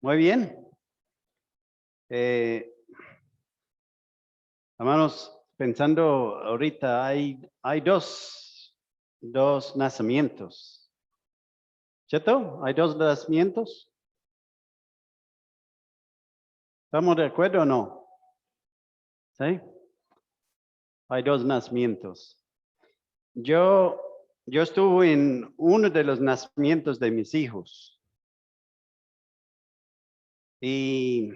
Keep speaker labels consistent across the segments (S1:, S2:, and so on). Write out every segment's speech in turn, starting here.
S1: Muy bien. Hermanos, pensando ahorita, hay dos nacimientos. ¿Cierto? ¿Hay dos nacimientos? ¿Estamos de acuerdo o no? ¿Sí? Hay dos nacimientos. Yo estuve en uno de los nacimientos de mis hijos. Y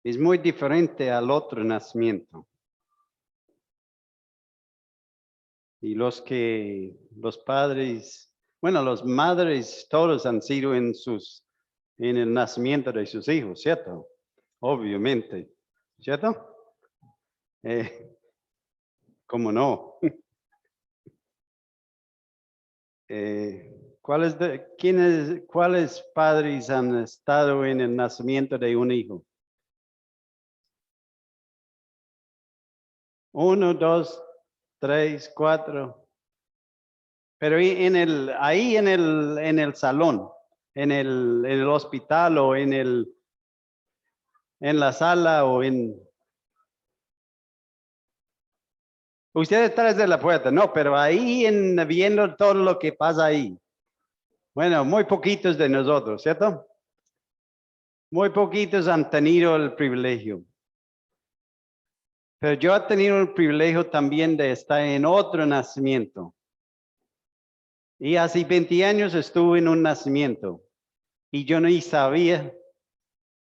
S1: es muy diferente al otro nacimiento. Y los padres, bueno, los madres, todos han sido en el nacimiento de sus hijos, ¿cierto? Obviamente, ¿cierto? ¿Cómo no? ¿Cuáles padres han estado en el nacimiento de un hijo? 1, 2, 3, 4. Pero ahí en el salón, en el hospital o en la sala o usted detrás de la puerta, no, pero ahí viendo todo lo que pasa ahí. Bueno, muy poquitos de nosotros, ¿cierto? Muy poquitos han tenido el privilegio. Pero yo he tenido el privilegio también de estar en otro nacimiento. Y hace 20 años estuve en un nacimiento. Y yo ni sabía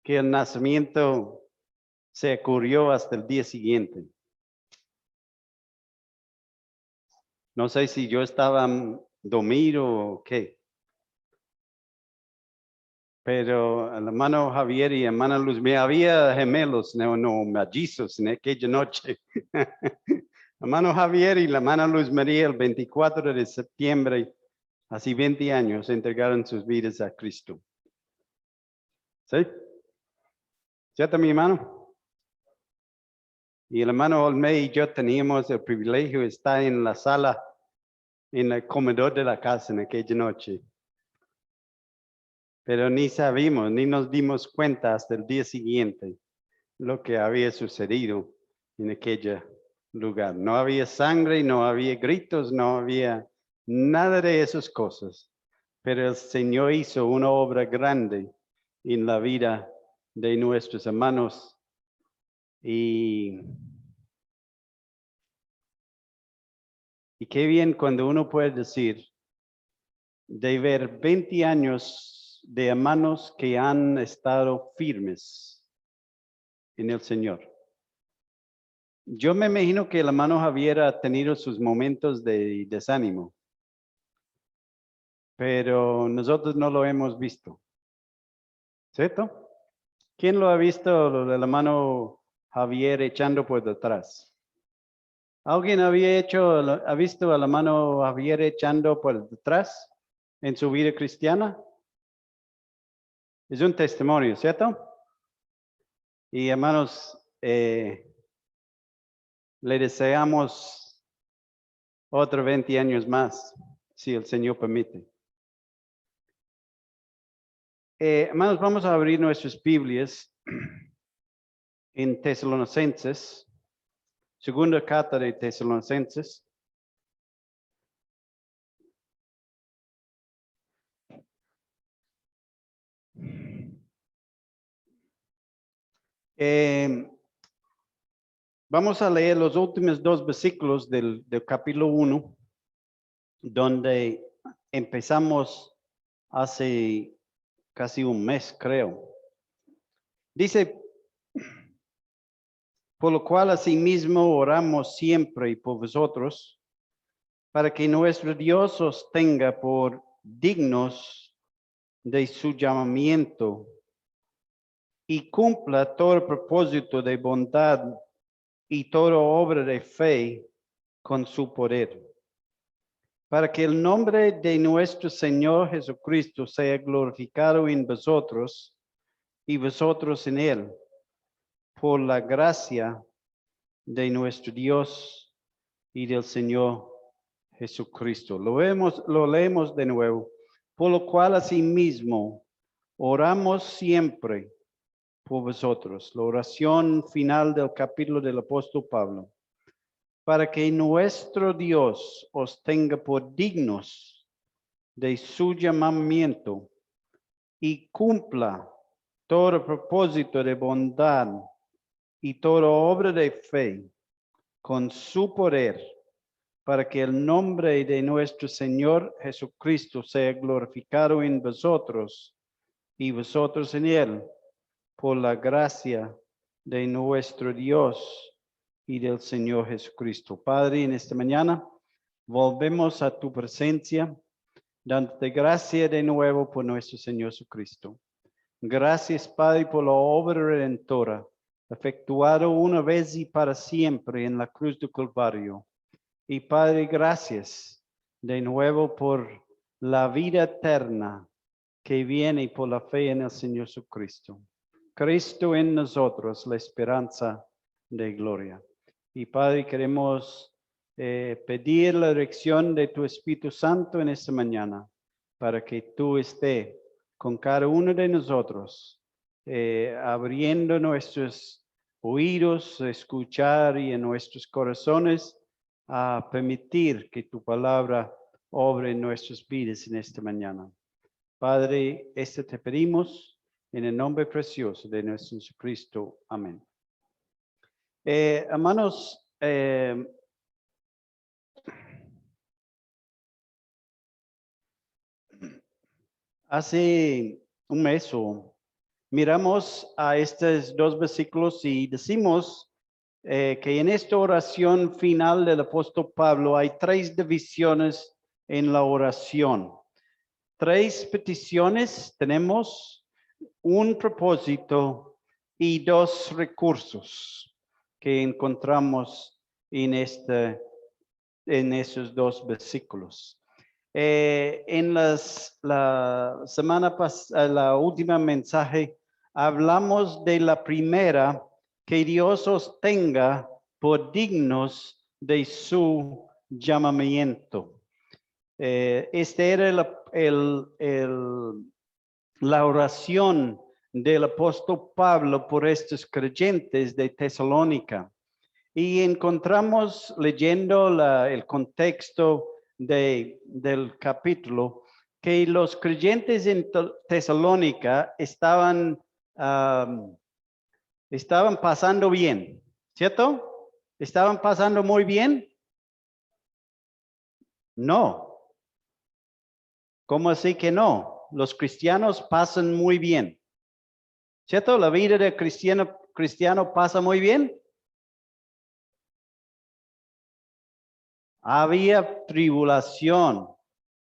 S1: que el nacimiento se ocurrió hasta el día siguiente. No sé si yo estaba dormido o qué. Pero el hermano Javier y hermana Luz, me había gemelos, no mellizos en aquella noche. Hermano Javier y la hermana Luz María el 24 de septiembre, hace 20 años, entregaron sus vidas a Cristo. ¿Sí? ¿Cierto, mi hermano? Y el hermano Olme y yo teníamos el privilegio de estar en la sala, en el comedor de la casa en aquella noche. Pero ni sabíamos, ni nos dimos cuenta hasta el día siguiente lo que había sucedido en aquel lugar. No había sangre, no había gritos, no había nada de esas cosas. Pero el Señor hizo una obra grande en la vida de nuestros hermanos. Y qué bien cuando uno puede decir, de ver 20 años de hermanos que han estado firmes en el Señor. Yo me imagino que el hermano Javier ha tenido sus momentos de desánimo, pero nosotros no lo hemos visto, ¿cierto? ¿Quién lo ha visto, el hermano Javier echando por detrás? ¿Alguien ha visto al hermano Javier echando por detrás en su vida cristiana? Es un testimonio, ¿cierto? Y hermanos, le deseamos otros 20 años más, si el Señor permite. Hermanos, vamos a abrir nuestras Biblias en Tesalonicenses, segunda carta de Tesalonicenses. Vamos a leer los últimos 2 versículos del capítulo 1, donde empezamos hace casi un mes, creo. Dice, por lo cual asimismo oramos siempre por vosotros, para que nuestro Dios os tenga por dignos de su llamamiento y cumpla todo propósito de bondad y toda obra de fe con su poder, para que el nombre de nuestro Señor Jesucristo sea glorificado en vosotros y vosotros en él, por la gracia de nuestro Dios y del Señor Jesucristo. Lo leemos de nuevo. por lo cual asimismo oramos siempre por vosotros. La oración final del capítulo del apóstol Pablo. Para que nuestro Dios os tenga por dignos de su llamamiento y cumpla todo propósito de bondad y toda obra de fe con su poder, para que el nombre de nuestro Señor Jesucristo sea glorificado en vosotros y vosotros en él, por la gracia de nuestro Dios y del Señor Jesucristo. Padre, en esta mañana volvemos a tu presencia, dándote gracia de nuevo por nuestro Señor Jesucristo. Gracias, Padre, por la obra redentora, efectuada una vez y para siempre en la cruz del Calvario. Y Padre, gracias de nuevo por la vida eterna que viene por la fe en el Señor Jesucristo. Cristo en nosotros, la esperanza de gloria. Y Padre, queremos pedir la dirección de tu Espíritu Santo en esta mañana, para que tú estés con cada uno de nosotros, abriendo nuestros oídos, escuchar y en nuestros corazones, a permitir que tu palabra obre en nuestras vidas en esta mañana. Padre, te pedimos en el nombre precioso de nuestro Jesucristo. Amén. Hermanos, hace un mes miramos a estos dos versículos y decimos que en esta oración final del apóstol Pablo hay tres divisiones en la oración. Tres peticiones, tenemos un propósito y dos recursos que encontramos en esos dos versículos. En la semana pasada, la última mensaje, hablamos de la primera, que Dios os tenga por dignos de su llamamiento. Este era la oración del apóstol Pablo por estos creyentes de Tesalónica. Y encontramos leyendo el contexto del capítulo que los creyentes en Tesalónica estaban pasando bien, ¿cierto? ¿Estaban pasando muy bien? No. ¿Cómo así que no? Los cristianos pasan muy bien, ¿cierto? La vida de cristiano pasa muy bien. Había tribulación,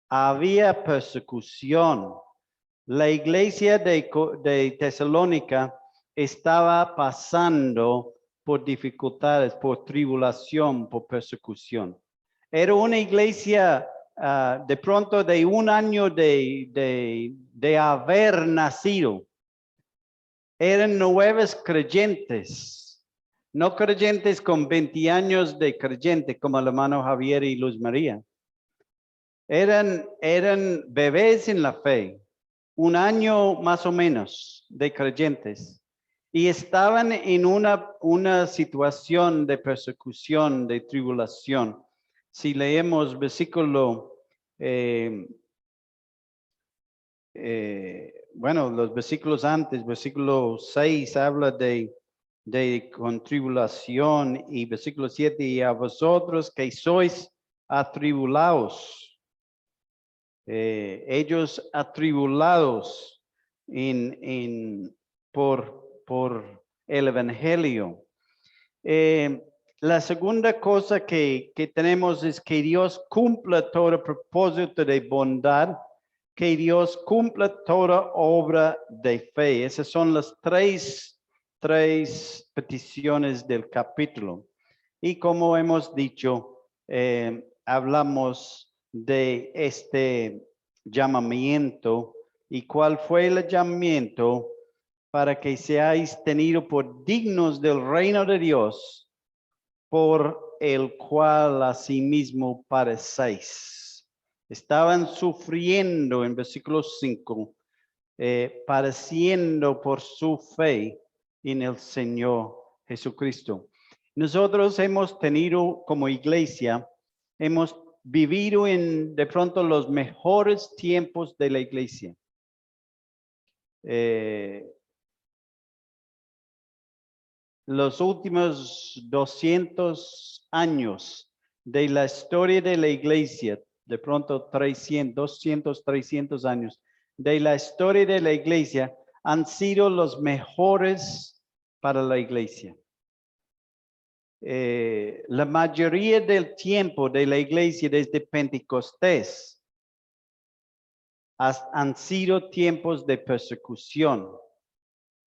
S1: había persecución. La iglesia de Tesalónica estaba pasando por dificultades, por tribulación, por persecución. Era una iglesia de pronto de un año de haber nacido. Eran nuevos creyentes, no creyentes con 20 años de creyente como el hermano Javier y Luz María. Eran bebés en la fe, un año más o menos de creyentes, y estaban en una situación de persecución, de tribulación. Si leemos versículo, los versículos antes, versículo 6 habla de con tribulación, y versículo 7, y a vosotros que sois atribulados. Ellos atribulados por el evangelio. La segunda cosa que tenemos es que Dios cumpla todo propósito de bondad, que Dios cumpla toda obra de fe. Esas son las tres peticiones del capítulo. Y como hemos dicho, hablamos de este llamamiento. ¿Y cuál fue el llamamiento? Para que seáis tenidos por dignos del reino de Dios, por el cual asimismo parecéis. estaban sufriendo en versículo 5, padeciendo por su fe en el Señor Jesucristo. Nosotros hemos tenido como iglesia, hemos vivido en de pronto los mejores tiempos de la iglesia. Los últimos 200 años de la historia de la iglesia, de pronto 300 años de la historia de la iglesia han sido los mejores para la iglesia. La mayoría del tiempo de la iglesia desde Pentecostés han sido tiempos de persecución,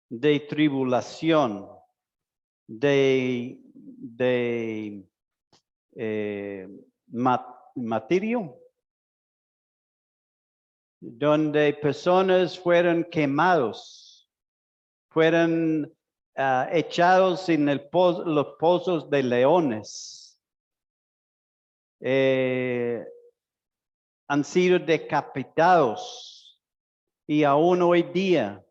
S1: de tribulación, de martirio, donde personas fueron quemados, fueron echados en los pozos de leones, han sido decapitados y aún hoy día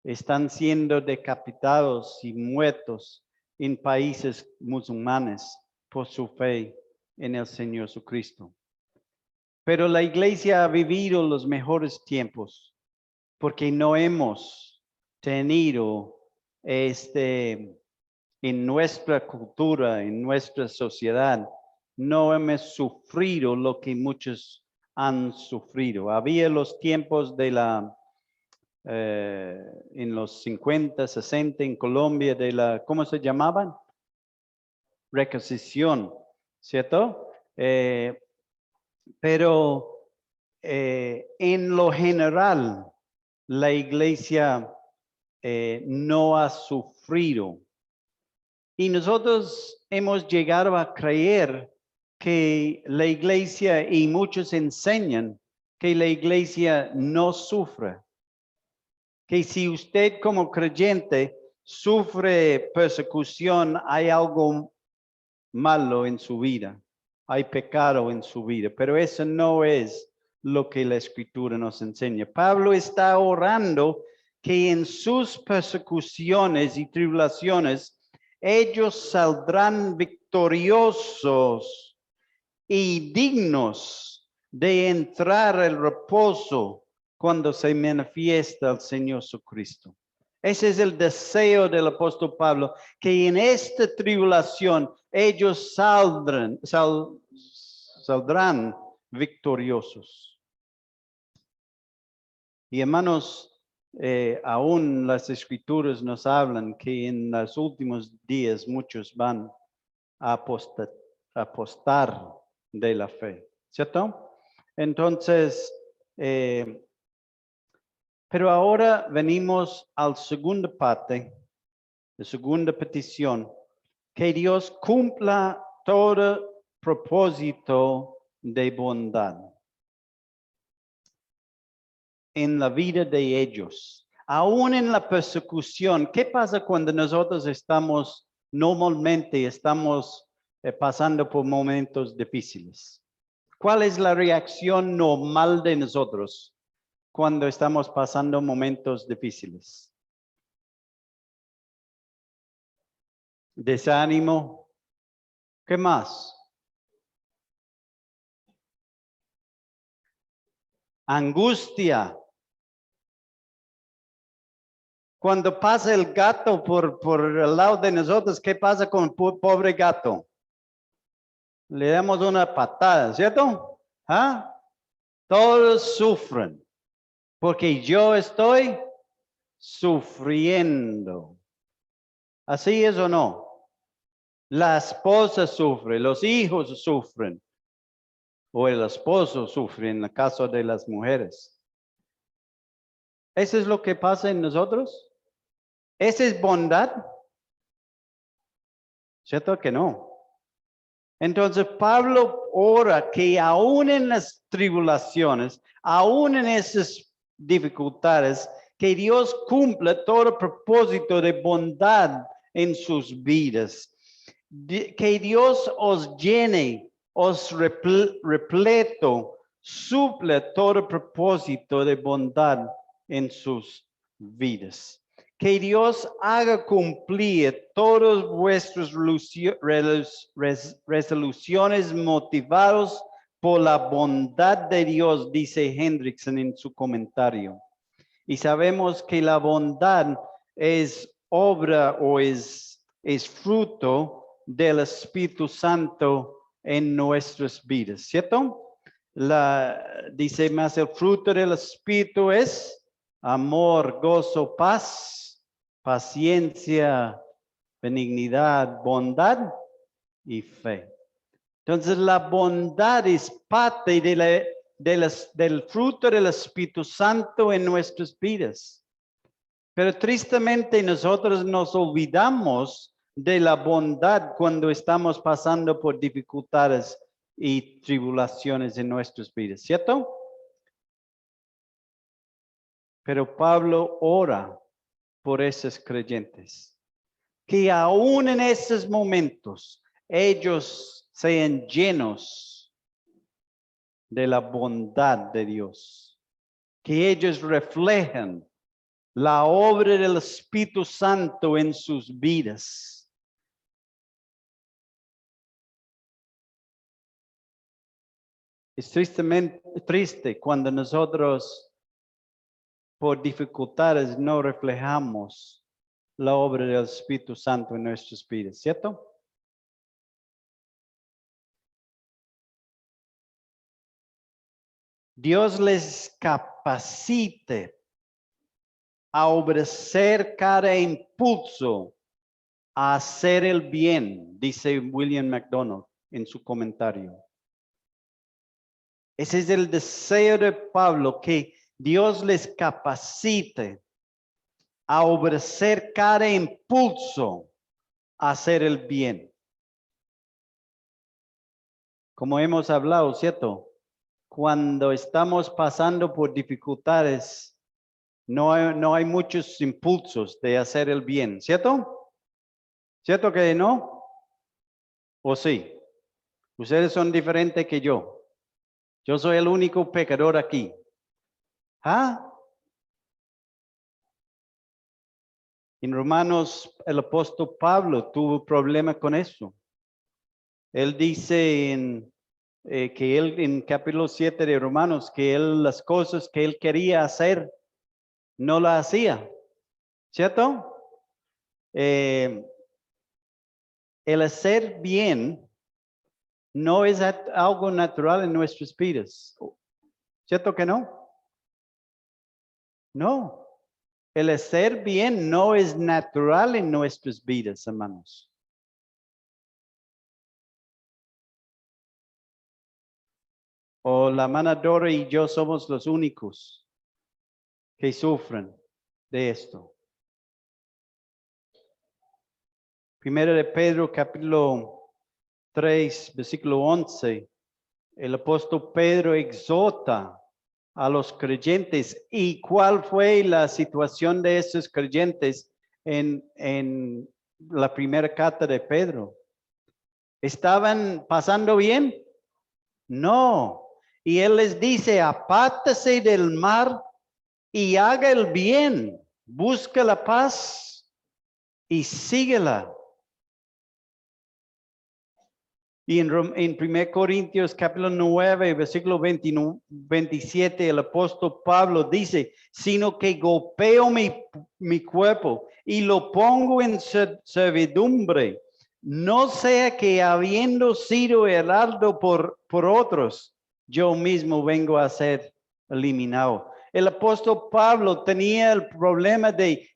S1: están siendo decapitados y muertos en países musulmanes por su fe en el Señor Jesucristo. Pero la iglesia ha vivido los mejores tiempos porque no hemos tenido en nuestra cultura, en nuestra sociedad, no hemos sufrido lo que muchos han sufrido. Había los tiempos de en los 50, 60 en Colombia de la, ¿cómo se llamaban? Requisición, ¿cierto? Pero en lo general, la iglesia no ha sufrido. Y nosotros hemos llegado a creer que la iglesia, y muchos enseñan que la iglesia no sufre. Que si usted como creyente sufre persecución, hay algo malo en su vida, hay pecado en su vida, pero eso no es lo que la Escritura nos enseña. Pablo está orando que en sus persecuciones y tribulaciones ellos saldrán victoriosos y dignos de entrar al reposo cuando se manifiesta el Señor Jesucristo. Ese es el deseo del apóstol Pablo, que en esta tribulación ellos saldrán victoriosos. Y hermanos, aún las escrituras nos hablan que en los últimos días muchos van a apostar de la fe, ¿cierto? Entonces, pero ahora venimos a la segunda parte, la segunda petición, que Dios cumpla todo propósito de bondad en la vida de ellos. Aún en la persecución, ¿qué pasa cuando nosotros normalmente estamos pasando por momentos difíciles? ¿Cuál es la reacción normal de nosotros cuando estamos pasando momentos difíciles? Desánimo. ¿Qué más? Angustia. Cuando pasa el gato por el lado de nosotros, ¿qué pasa con el pobre gato? Le damos una patada, ¿cierto? ¿Ah? Todos sufren, porque yo estoy sufriendo. ¿Así es o no? La esposa sufre, los hijos sufren, o el esposo sufre en el caso de las mujeres. ¿Eso es lo que pasa en nosotros? ¿Esa es bondad? ¿Cierto que no? Entonces Pablo ora que aún en las tribulaciones, aún en esas dificultades, que Dios cumpla todo propósito de bondad en sus vidas. Que Dios os llene, os repleto supla todo propósito de bondad en sus vidas. Que Dios haga cumplir todas vuestras resoluciones motivados por la bondad de Dios, dice Hendrickson en su comentario. Y sabemos que la bondad es obra o es fruto del Espíritu Santo en nuestras vidas, ¿cierto? Dice más, el fruto del Espíritu es amor, gozo, paz, paciencia, benignidad, bondad y fe. Entonces la bondad es parte del fruto del Espíritu Santo en nuestras vidas. Pero tristemente nosotros nos olvidamos de la bondad cuando estamos pasando por dificultades y tribulaciones en nuestras vidas, ¿cierto? Pero Pablo ora por esos creyentes, que aún en esos momentos ellos sean llenos de la bondad de Dios, que ellos reflejen la obra del Espíritu Santo en sus vidas. Es tristemente triste cuando nosotros por dificultades no reflejamos la obra del Espíritu Santo en nuestras vidas, ¿cierto? Dios les capacite a obedecer cada impulso a hacer el bien, dice William MacDonald en su comentario. Ese es el deseo de Pablo, que Dios les capacite a obedecer cada impulso a hacer el bien. Como hemos hablado, ¿cierto? Cuando estamos pasando por dificultades, no hay muchos impulsos de hacer el bien, ¿cierto? ¿Cierto que no? ¿O sí? Ustedes son diferentes que yo. Yo soy el único pecador aquí. ¿Ah? En Romanos, el apóstol Pablo tuvo problema con eso. Él dice que él en capítulo 7 de Romanos, que él las cosas que él quería hacer, no las hacía. ¿Cierto? El hacer bien no es algo natural en nuestras vidas. ¿Cierto que no? No. El hacer bien no es natural en nuestras vidas, hermanos. O la hermana Dora y yo somos los únicos que sufren de esto. Primero de Pedro, capítulo 3, versículo 11. El apóstol Pedro exhorta a los creyentes. ¿Y cuál fue la situación de esos creyentes en la primera carta de Pedro? ¿Estaban pasando bien? No. Y él les dice, apártese del mal y haga el bien. Busca la paz y síguela. Y en 1 Corintios capítulo 9, versículo 27, el apóstol Pablo dice, sino que golpeo mi cuerpo y lo pongo en servidumbre, no sea que habiendo sido heraldo por otros, yo mismo vengo a ser eliminado. El apóstol Pablo tenía el problema de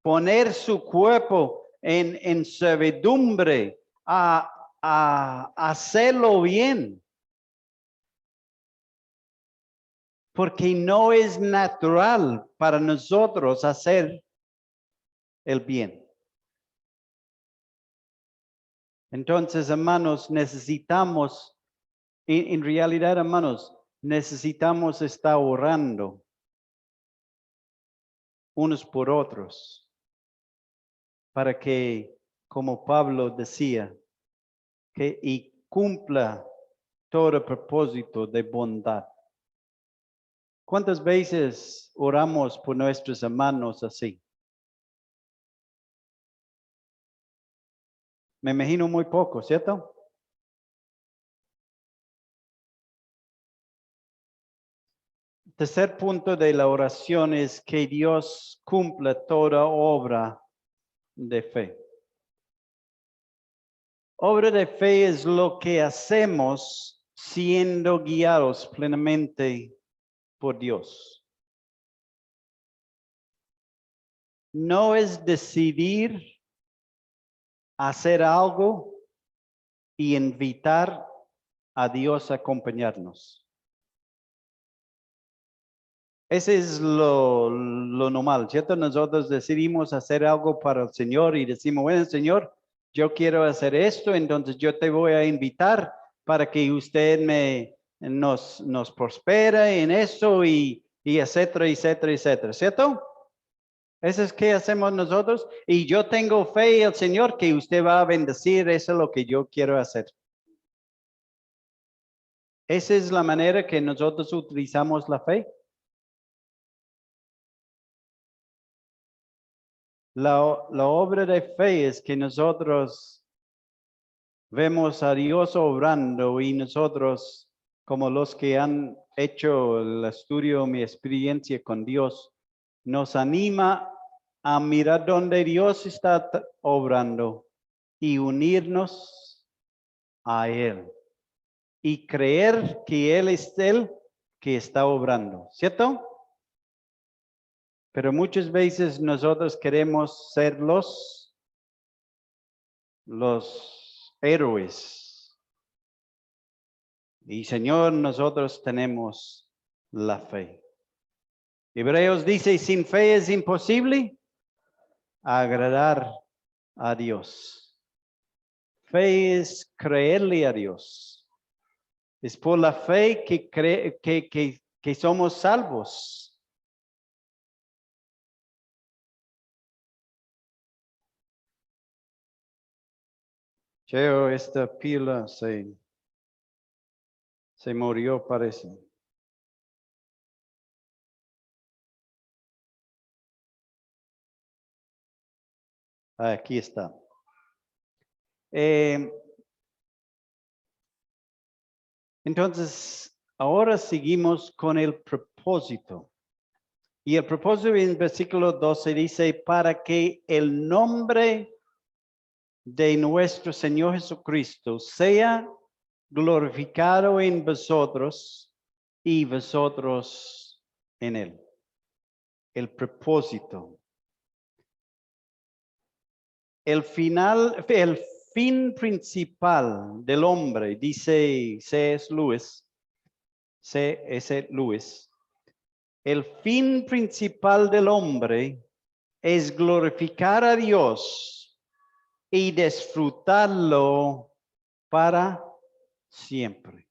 S1: poner su cuerpo en servidumbre a hacerlo bien. Porque no es natural para nosotros hacer el bien. Entonces, hermanos, necesitamos, en realidad, hermanos, necesitamos estar orando unos por otros para que, como Pablo decía, que y cumpla todo propósito de bondad. ¿Cuántas veces oramos por nuestros hermanos así? Me imagino muy poco, ¿cierto? Tercer punto de la oración es que Dios cumpla toda obra de fe. Obra de fe es lo que hacemos siendo guiados plenamente por Dios. No es decidir hacer algo y invitar a Dios a acompañarnos. Ese es lo normal, ¿cierto? Nosotros decidimos hacer algo para el Señor y decimos, bueno, Señor, yo quiero hacer esto, entonces yo te voy a invitar para que usted nos prospere en eso y etcétera, etcétera, etcétera, ¿cierto? Eso es que hacemos nosotros y yo tengo fe en el Señor que usted va a bendecir, eso es lo que yo quiero hacer. Esa es la manera que nosotros utilizamos la fe. La obra de fe es que nosotros vemos a Dios obrando y nosotros, como los que han hecho el estudio, mi experiencia con Dios, nos anima a mirar donde Dios está obrando y unirnos a Él y creer que Él es el que está obrando, ¿cierto? Pero muchas veces nosotros queremos ser los héroes. Y Señor, nosotros tenemos la fe. Hebreos dice, sin fe es imposible agradar a Dios. Fe es creerle a Dios. Es por la fe que somos salvos. Cheo, esta pila se murió, parece. Aquí está. Entonces, ahora seguimos con el propósito. Y el propósito en versículo 12 dice, para que el nombre de nuestro Señor Jesucristo sea glorificado en vosotros y vosotros en él. El propósito. El fin principal del hombre, dice C.S. Lewis, el fin principal del hombre es glorificar a Dios y disfrutarlo para siempre.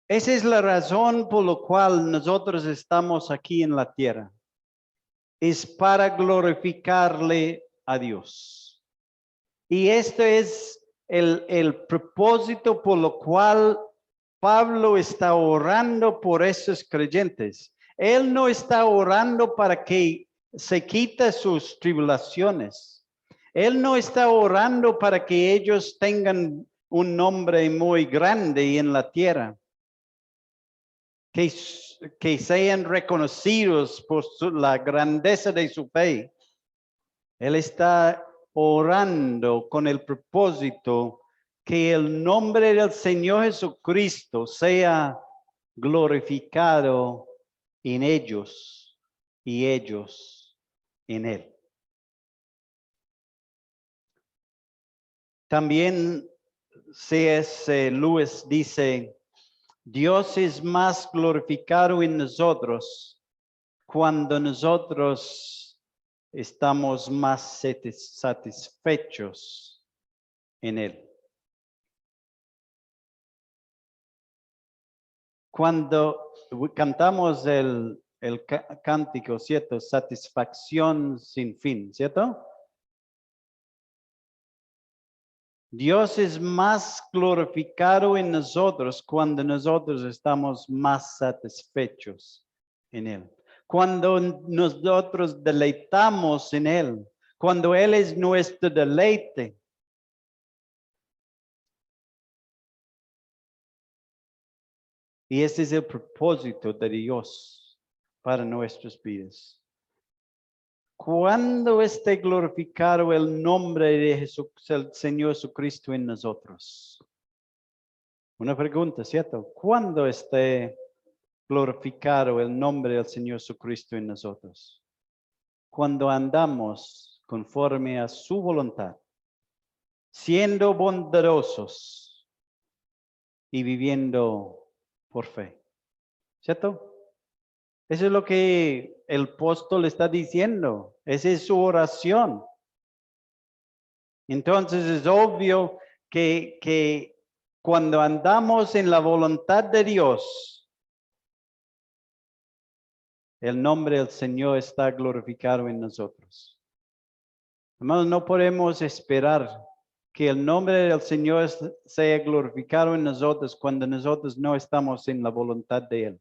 S1: Esa es la razón por la cual nosotros estamos aquí en la tierra. Es para glorificarle a Dios. Y este es el propósito por lo cual Pablo está orando por esos creyentes. Él no está orando para que se quite sus tribulaciones. Él no está orando para que ellos tengan un nombre muy grande en la tierra. Que sean reconocidos por la grandeza de su fe. Él está orando con el propósito que el nombre del Señor Jesucristo sea glorificado en ellos y ellos en él. También C.S. Lewis dice, Dios es más glorificado en nosotros cuando nosotros estamos más satisfechos en él. Cuando cantamos el cántico, ¿cierto? Satisfacción sin fin, ¿cierto? Dios es más glorificado en nosotros cuando nosotros estamos más satisfechos en Él. Cuando nosotros deleitamos en Él. Cuando Él es nuestro deleite. Y ese es el propósito de Dios para nuestras vidas. Cuando esté glorificado el nombre de Jesús, el Señor Jesucristo en nosotros. Una pregunta, ¿cierto? ¿Cuándo esté glorificado el nombre del Señor Jesucristo en nosotros? Cuando andamos conforme a su voluntad, siendo bondadosos y viviendo por fe. ¿Cierto? Eso es lo que el apóstol está diciendo. Esa es su oración. Entonces es obvio que cuando andamos en la voluntad de Dios, el nombre del Señor está glorificado en nosotros. Hermanos, no podemos esperar que el nombre del Señor sea glorificado en nosotros cuando nosotros no estamos en la voluntad de Él.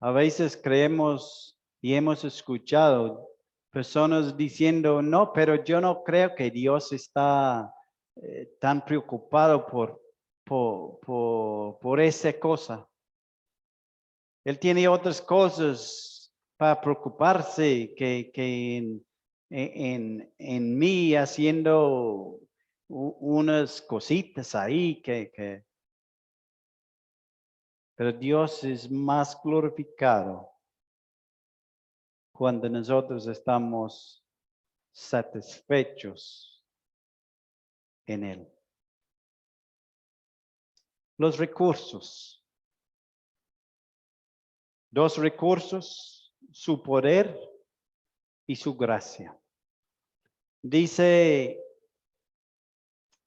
S1: A veces creemos y hemos escuchado personas diciendo, no, pero yo no creo que Dios está tan preocupado por esa cosa. Él tiene otras cosas para preocuparse que en mí haciendo unas cositas ahí pero Dios es más glorificado cuando nosotros estamos satisfechos en Él. Los recursos. Dos recursos, su poder y su gracia. Dice,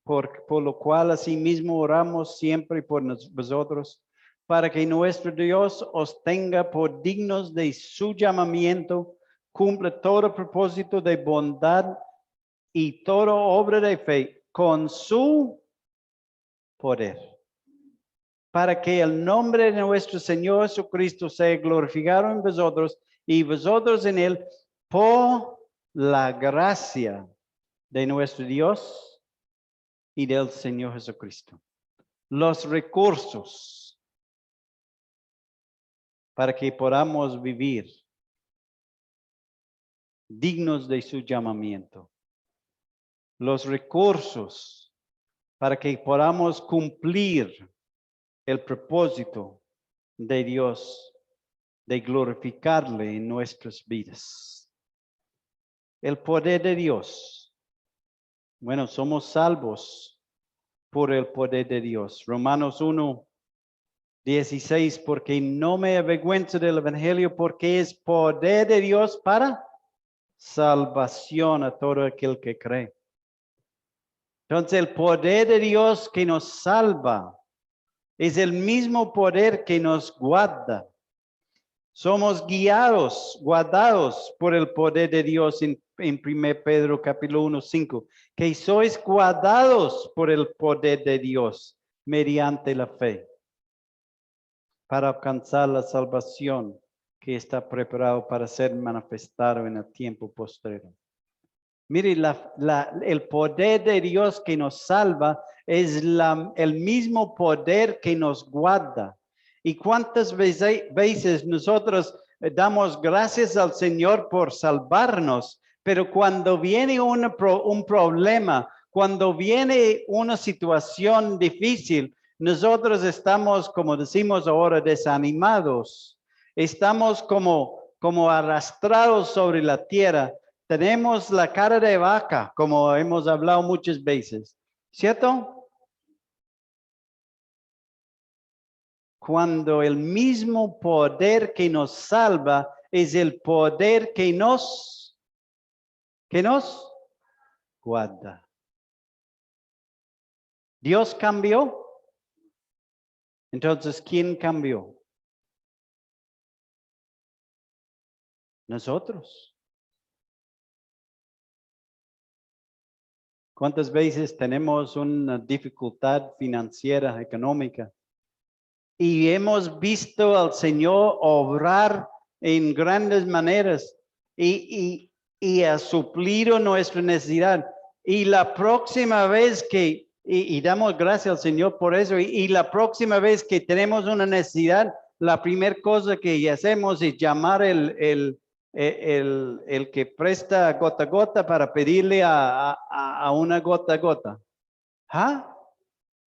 S1: por lo cual asimismo oramos siempre por vosotros, para que nuestro Dios os tenga por dignos de su llamamiento, cumpla todo propósito de bondad y toda obra de fe con su poder, para que el nombre de nuestro Señor Jesucristo sea glorificado en vosotros y vosotros en Él, por la gracia de nuestro Dios y del Señor Jesucristo. Los recursos para que podamos vivir dignos de su llamamiento. Los recursos para que podamos cumplir el propósito de Dios de glorificarle en nuestras vidas. El poder de Dios. Bueno, somos salvos por el poder de Dios. Romanos 1:16, porque no me avergüenzo del evangelio, porque es poder de Dios para salvación a todo aquel que cree. Entonces el poder de Dios que nos salva es el mismo poder que nos guarda. Somos guardados por el poder de Dios en 1 Pedro capítulo 1:5, que sois guardados por el poder de Dios mediante la fe para alcanzar la salvación que está preparado para ser manifestado en el tiempo posterior. Mire, el poder de Dios que nos salva es el mismo poder que nos guarda. ¿Y cuántas veces nosotros damos gracias al Señor por salvarnos? Pero cuando viene un problema, cuando viene una situación difícil, nosotros estamos, como decimos ahora, desanimados. Estamos como arrastrados sobre la tierra. Tenemos la cara de vaca, como hemos hablado muchas veces, ¿cierto? Cuando el mismo poder que nos salva es el poder que nos guarda. ¿Dios cambió? Entonces, ¿quién cambió? Nosotros. ¿Cuántas veces tenemos una dificultad financiera, económica? Y hemos visto al Señor obrar en grandes maneras y ha suplido nuestra necesidad. Y la próxima vez que, y damos gracias al Señor por eso, y la próxima vez que tenemos una necesidad, la primera cosa que hacemos es llamar el que presta gota a gota para pedirle a una gota a gota. ¿Ah?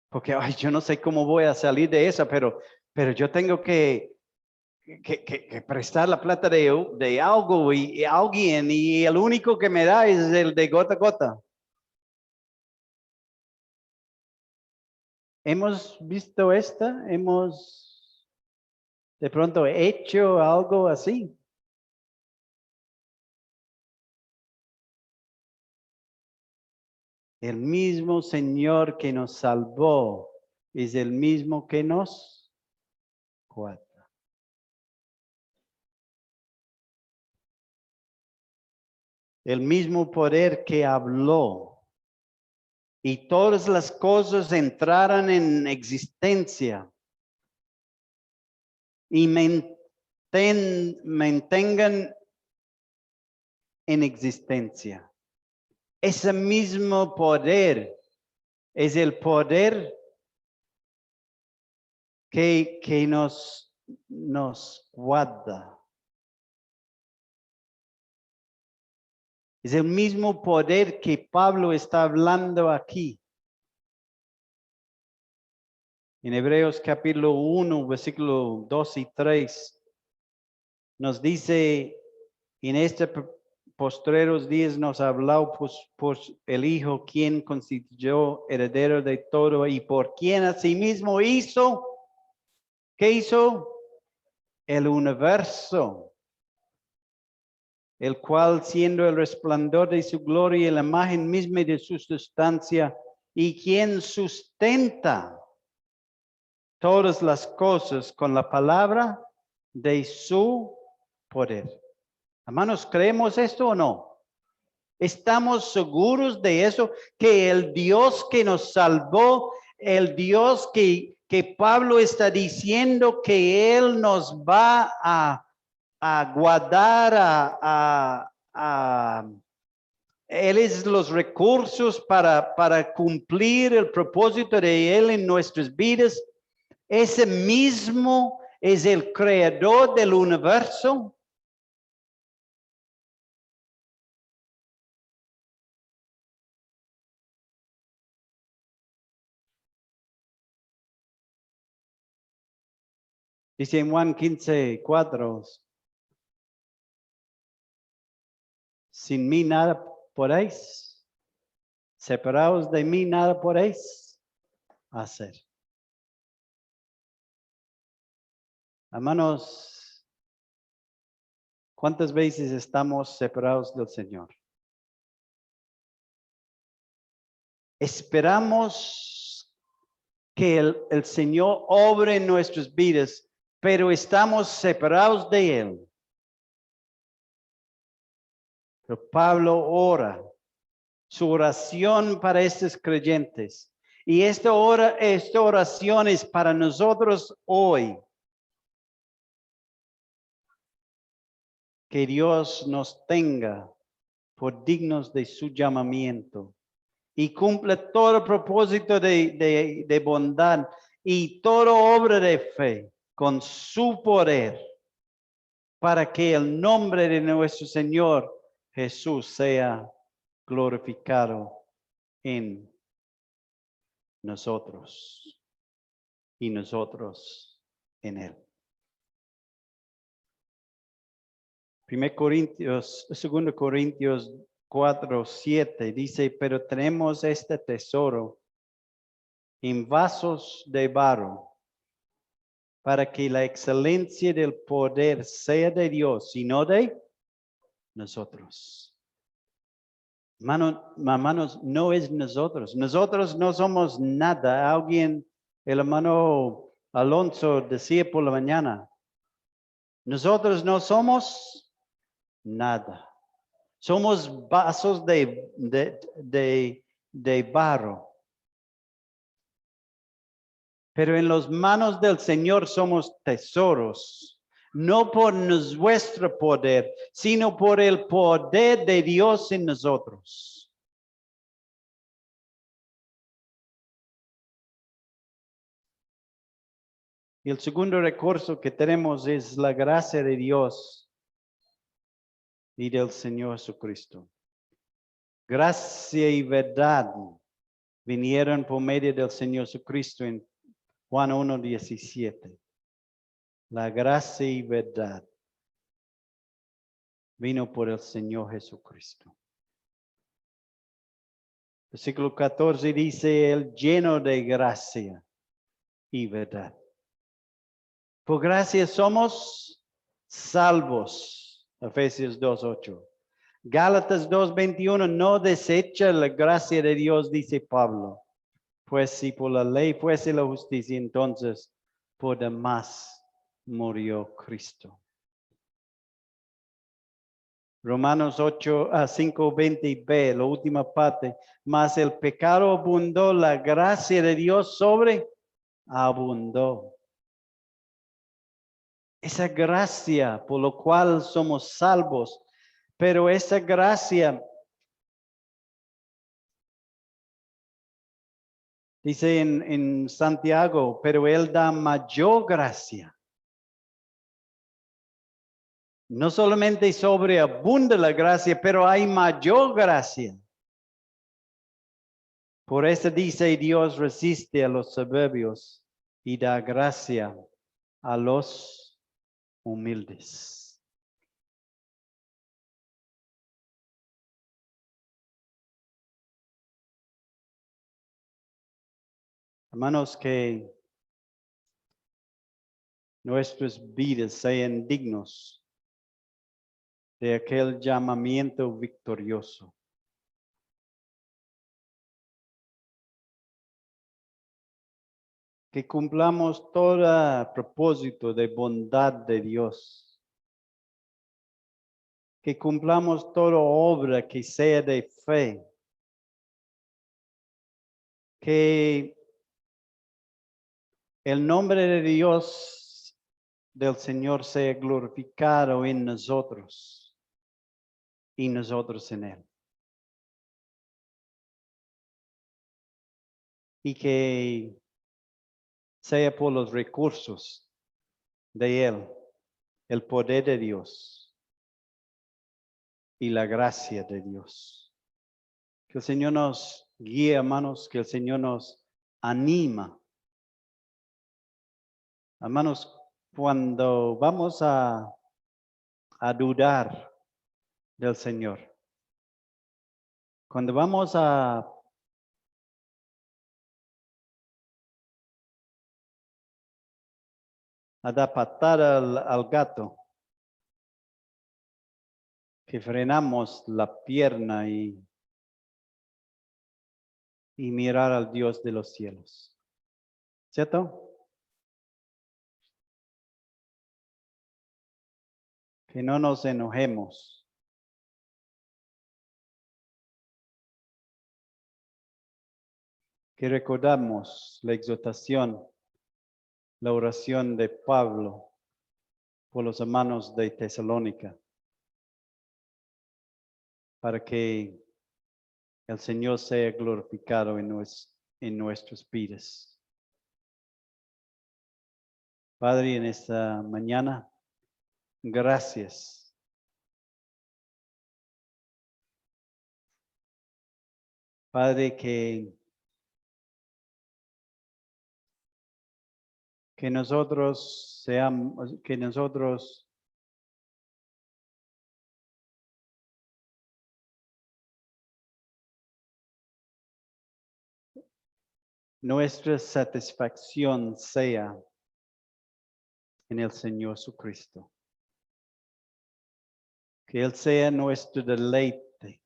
S1: Porque ay, yo no sé cómo voy a salir de esa, pero yo tengo que prestar la plata de algo y alguien, y el único que me da es el de gota a gota. ¿Hemos visto esta? ¿Hemos de pronto hecho algo así? El mismo Señor que nos salvó es el mismo que nos guarda. El mismo poder que habló y todas las cosas entraran en existencia y mantengan en existencia. Ese mismo poder es el poder que nos guarda. Es el mismo poder que Pablo está hablando aquí. En Hebreos capítulo 1, versículo 2 y 3, nos dice, en este postreros días nos habló pues el Hijo, quien constituyó heredero de todo y por quien asimismo hizo, ¿qué hizo? El universo, el cual siendo el resplandor de su gloria y la imagen misma de su sustancia, y quien sustenta todas las cosas con la palabra de su poder. Hermanos, ¿creemos esto o no? ¿Estamos seguros de eso? Que el Dios que nos salvó, el Dios que Pablo está diciendo que Él nos va a guardar, Él es los recursos para cumplir el propósito de Él en nuestras vidas. Ese mismo es el creador del universo. Dice en Juan 15:4, sin mí nada podéis, separados de mí nada podéis hacer. Hermanos, ¿cuántas veces estamos separados del Señor? Esperamos que el Señor obre en nuestras vidas, pero estamos separados de Él. Pero Pablo ora, su oración para estos creyentes, y esta oración es para nosotros hoy. Que Dios nos tenga por dignos de su llamamiento y cumple todo propósito de bondad y toda obra de fe con su poder, para que el nombre de nuestro Señor Jesús sea glorificado en nosotros y nosotros en Él. 2 Corintios 4:7 dice, pero tenemos este tesoro en vasos de barro, para que la excelencia del poder sea de Dios y no de nosotros. Hermanos, no es nosotros. Nosotros no somos nada. El hermano Alonso decía por la mañana, nosotros no somos nada. Somos vasos de de barro. Pero en las manos del Señor somos tesoros, no por nuestro poder, sino por el poder de Dios en nosotros. Y el segundo recurso que tenemos es la gracia de Dios y del Señor Jesucristo. Gracia y verdad vinieron por medio del Señor Jesucristo en Juan 1:17. La gracia y verdad vino por el Señor Jesucristo. Versículo 14 dice, el lleno de gracia y verdad. Por gracia somos salvos. Efesios 2:8. Gálatas 2:21, no desecha la gracia de Dios, dice Pablo. Pues si por la ley fuese la justicia, entonces por demás murió Cristo. Romanos 5:20b, la última parte. Mas el pecado abundó, la gracia de Dios abundó. Esa gracia por lo cual somos salvos, pero esa gracia, dice en Santiago, pero Él da mayor gracia. No solamente sobreabunda la gracia, pero hay mayor gracia. Por eso dice, Dios resiste a los soberbios y da gracia a los humildes. Hermanos, que nuestras vidas sean dignos de aquel llamamiento victorioso. Que cumplamos todo propósito de bondad de Dios. Que cumplamos toda obra que sea de fe. Que el nombre de Dios del Señor sea glorificado en nosotros y nosotros en Él. Y que sea por los recursos de Él, el poder de Dios y la gracia de Dios. Que el Señor nos guíe, hermanos, que el Señor nos anima. Hermanos, cuando vamos a dudar del Señor, cuando vamos a dar patada al gato, que frenamos la pierna y mirar al Dios de los cielos. ¿Cierto? Que no nos enojemos. Que recordamos la exhortación, la oración de Pablo por los hermanos de Tesalónica, para que el Señor sea glorificado en nuestras vidas. Padre, en esta mañana, gracias. Padre, que nosotros seamos, que nosotros nuestra satisfacción sea en el Señor Jesucristo. Que Él sea nuestro deleite.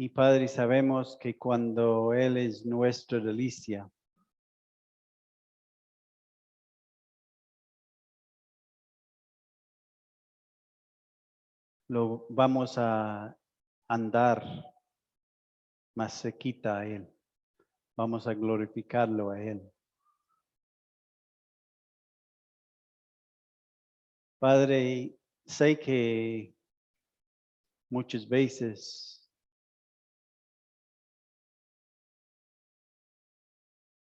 S1: Y Padre, sabemos que cuando Él es nuestra delicia, lo vamos a andar más cerquita a Él. Vamos a glorificarlo a Él. Padre, sé que muchas veces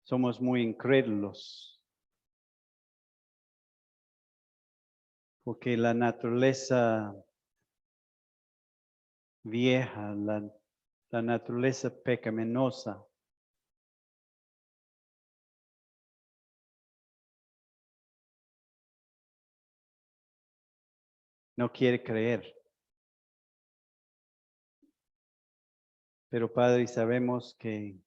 S1: somos muy incrédulos, porque la naturaleza vieja, la naturaleza pecaminosa, no quiere creer. Pero Padre, sabemos que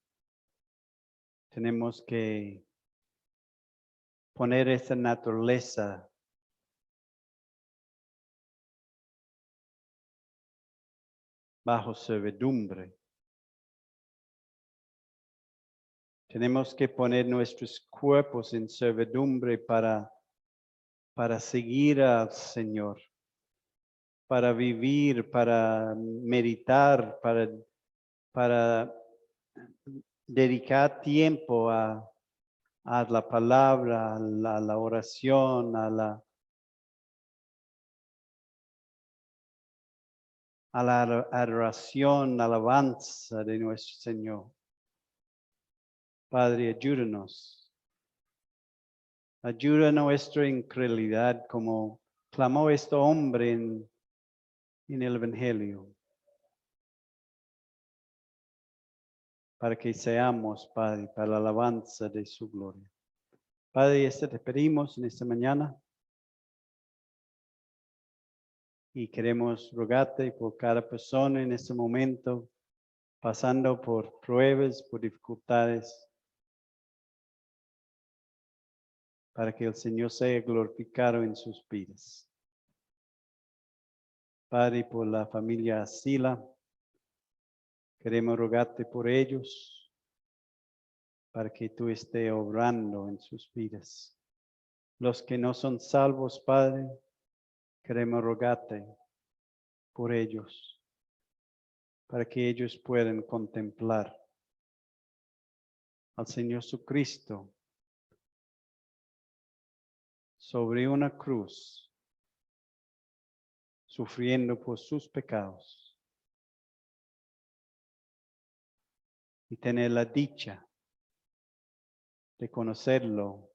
S1: tenemos que poner esa naturaleza bajo servidumbre. Tenemos que poner nuestros cuerpos en servidumbre para seguir al Señor, para vivir, para meditar, para dedicar tiempo a la palabra, a la oración, a la adoración, alabanza de nuestro Señor. Padre, ayúdanos. Ayuda nuestra incredulidad como clamó este hombre en el Evangelio. Para que seamos, Padre, para la alabanza de su gloria. Padre, te pedimos en esta mañana y queremos rogarte por cada persona en este momento, pasando por pruebas, por dificultades, para que el Señor sea glorificado en sus vidas. Padre, por la familia Sila, queremos rogarte por ellos, para que tú estés obrando en sus vidas. Los que no son salvos, Padre, queremos rogarte por ellos, para que ellos puedan contemplar al Señor Jesucristo sobre una cruz, sufriendo por sus pecados, y tener la dicha de conocerlo,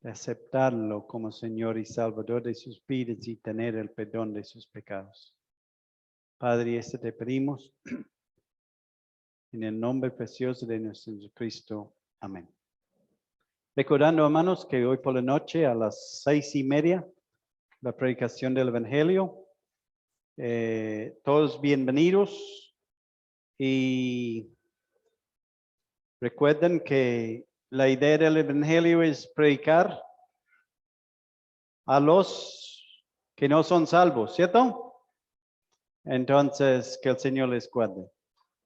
S1: de aceptarlo como Señor y Salvador de sus vidas y tener el perdón de sus pecados. Padre, te pedimos en el nombre precioso de nuestro Jesucristo. Amén. Recordando, hermanos, que hoy por la noche a las 6:30, la predicación del Evangelio. Todos bienvenidos. Y recuerden que la idea del Evangelio es predicar a los que no son salvos, ¿cierto? Entonces, que el Señor les guarde.